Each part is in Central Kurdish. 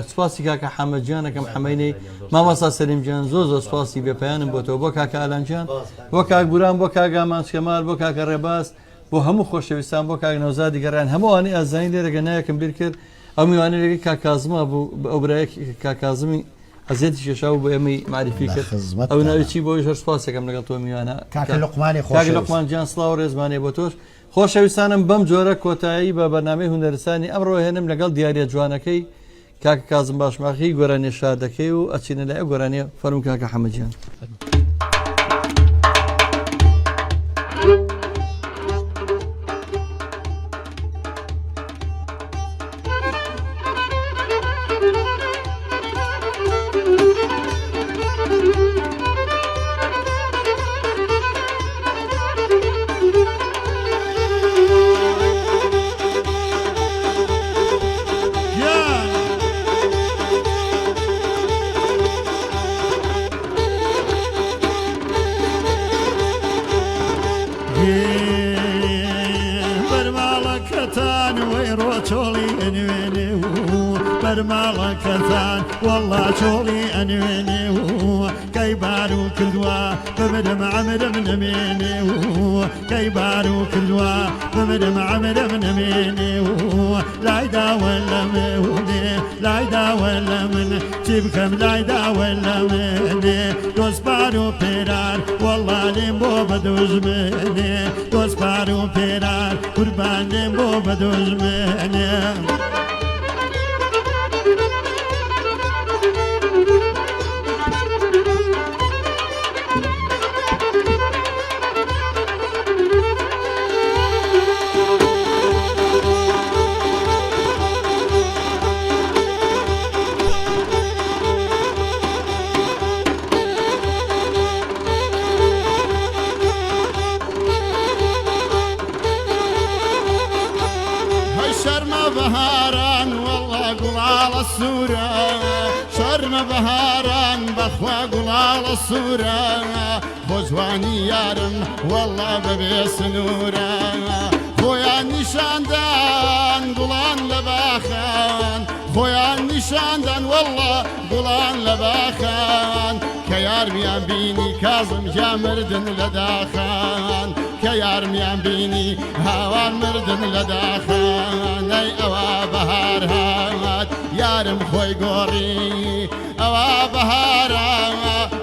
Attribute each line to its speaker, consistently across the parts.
Speaker 1: سپاسی کاکە حەمەدجانەکەم حەمەینەی مامەستا سەلیمجان زۆر سپاسی بێپایانم بۆ تۆ بۆ کاکە ئالانجان بۆ کاک بوران بۆ کاک ئامانچکەمال بۆ کاکە ڕێباز بۆ هەموو خۆشەویستان بۆ کاک نەوزادی گەڕان هەمووانی ئازانی لێرەگە نایەکەم بیر کرد ئەو میوانەیەکی کاکازمە بوو ئەو برایە کاکازمی ئەزیەتی شێشاو بۆ ئێمەی معرفی کرد ئەو ناوی چی بۆی هەر سپاسێکم لەگەڵ تۆ میوانە کاکە لوقمان جان سڵاو و ڕێزمانێ بۆ تۆش خۆشەویستانم بەم جۆرە کۆتایی بە بەرنامەی هونەرستانی ئەمڕۆ هێنم لەگەڵ دیارە جوانەکەی کاکە کازم باشماخی گۆرانێ شادەکەی و ئەچینە لای گۆرانێ فەرموو کاکە حەمەدجان.
Speaker 2: برمالكتان والله شولي أنويني كيبارو كدوا بمدم عمر من ميني كيبارو كدوا بمدم عمر من ميني لا يدا ولا مهودي لا يدا ولا من تبكم لا يدا ولا مني دوس بارو بيرار والله ليمبو بدوز مني دوس بارو بيرار قربان ليمبو بدوز مني بهاران والله قلال السورة شرم بهاران بخوا قلال السورة خوزواني يارم والله ببي سنورة خويا نشاندان قلان لباخان خويا نشاندان والله قلان لباخان كيار ميان بيني كاظم يا مردن لداخان كيار ميان بيني هاوان مردن لداخان اي اوا بهار هات يارم خوي قوري اوا بهار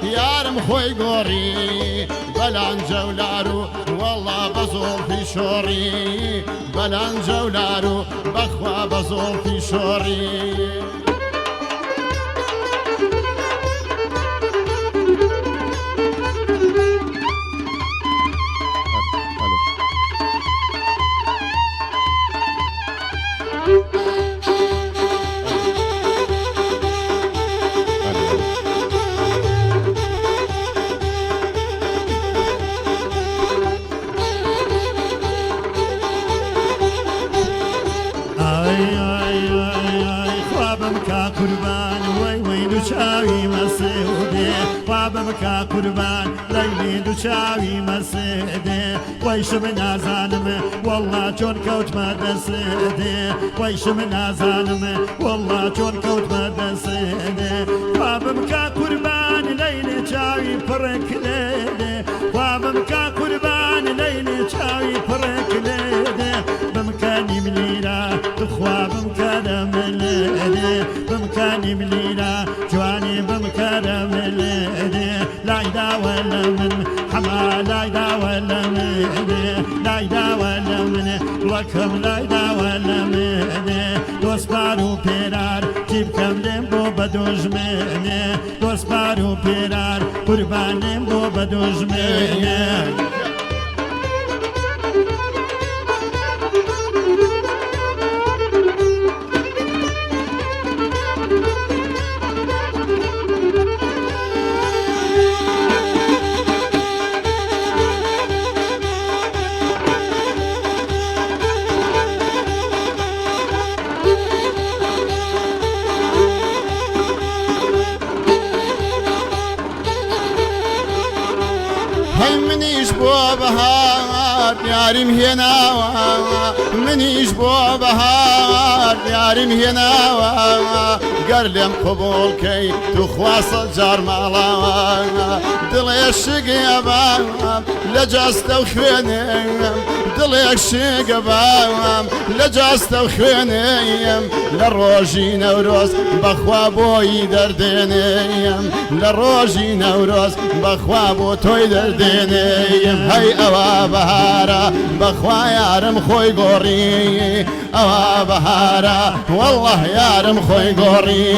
Speaker 2: يارم خوي قوري بلان جولارو والله بزول في شوري بلان جولارو بخوا بزول في شوري قربان وي دوچاوي مسيدي بابا قربان ليلي دوچاوي مسيدي ويش من ازانم والله جون كوت مدسيدي ويش من ازانم والله جون كوت مدسيدي بابا قربان ليلي چاوي فرك ليدي بابا قربان ليلي چاوي فرك ليدي بمكاني مليلا تخوا بمكاني مليدي بمكاني مليلا جواني بمكاني مليدي لا يدا ولا من حما لا يدا ولا مني لا يدا ولا من لكم لا يدا ولا مني دوس بارو بيرار جيبكم لمبو بدوج مني دوس بارو بيرار قربان لمبو بدوج مني منيش بو بهار بهار یاریم هێناوە منیش بۆ بەهار یاریم هێناوە گەر لێم قبوڵکەی تو خواسە جار ماڵاوە دڵێ شگە بام لە جاستە و خوێنم دڵێک شگە بام لە جاستە و خوێنەیم لە ڕۆژی نەورۆز بەخوا بۆی دەردێنەیم لە ڕۆژی نەورۆز بەخوا بۆ تۆی دەردێنەیم هەی ئەوە بەهارە بەخوا یارم خۆی گۆڕی ئەوە بەهارە وەڵڵە یارم خۆی گۆڕی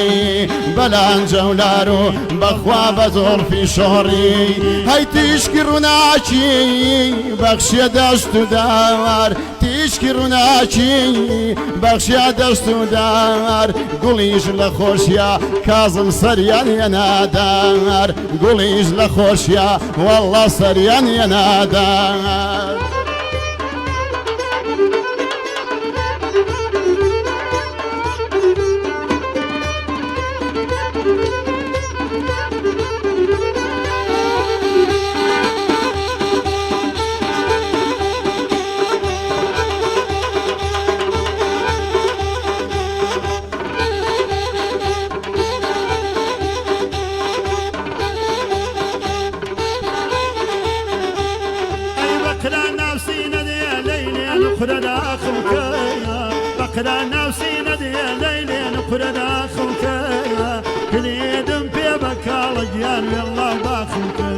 Speaker 2: بەلانجە و لار و بەخوا بە زۆڵفی شۆڕی هەی تیشکی ڕووناچی بەخشیە دەست و داوار تیشکی ڕووناچی بەخشیە دەست و دار گوڵیش لە خۆشیە کازم سەریان هێنادار گوڵیش لە خۆشیە وەڵڵە سەریان هێنادار بقرا ناوسینە دێ لەیلێن قورە داخڵکەیە کلێدم پێ بەکاڵە گیان وێڵڵاو باخڵکە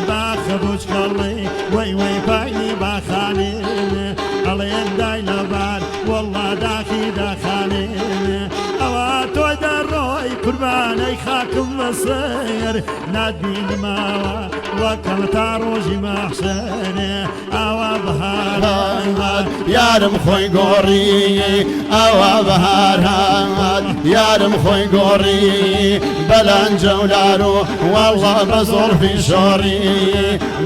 Speaker 2: باخە بچکەڵی وەی وەی پاینی باخانێنێ ئەڵێن دای لەبار وەڵڵا داخی داخانێنێ ئەوە تۆی دەڕۆی قوربانەی خاکم بەسەر ناتبینماوە وەکەم تا ڕۆژی مەحشەرێ ئاوا بەهارە یارم خۆی گۆڕی ئەوە بەهار هات یارم خۆی گۆڕی بەلەنجە و لار و وەڵڵا بە زۆڵفی شۆڕی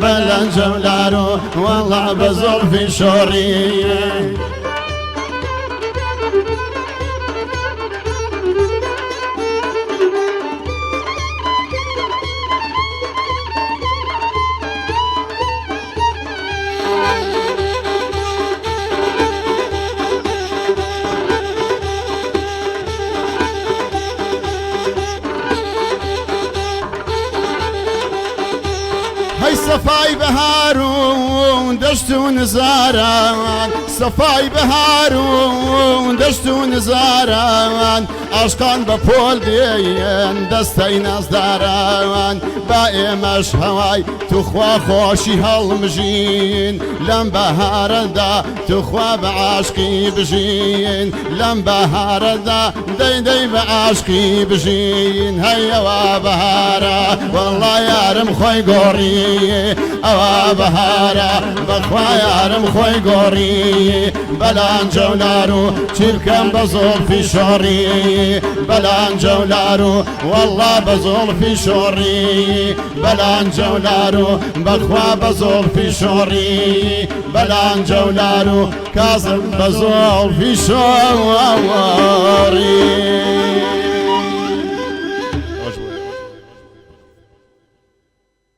Speaker 2: بەلەنجە و لار و وەڵڵا بە زۆڵفی شۆڕی صفای بهارون دشت و نزاران صفای بهارون دشت و نزاران عشقان بە پۆل دێن دەستەی نازداران با ئێمەش هەوای توخوا خۆشی هەڵمژین لەم بەهارەدا توخوا بە عاشقی بژین لەم بەهارەدا دەی بە عاشقی بژین هەیەوە بەهارە وەڵڵا یارم خۆی گۆڕی ئەوە بەهارە بەخوا یارم خۆی گۆڕی بەلانجە و لار و چی بکەم بە زۆڵفی شۆڕی بەلانجە و لار و وەڵڵا بە زۆڵفی شۆڕی بەلانجە و لار و بەخوا بە زۆڵفی شۆڕی بەلانجە و لار و کازم بە زۆڵفی شۆڕی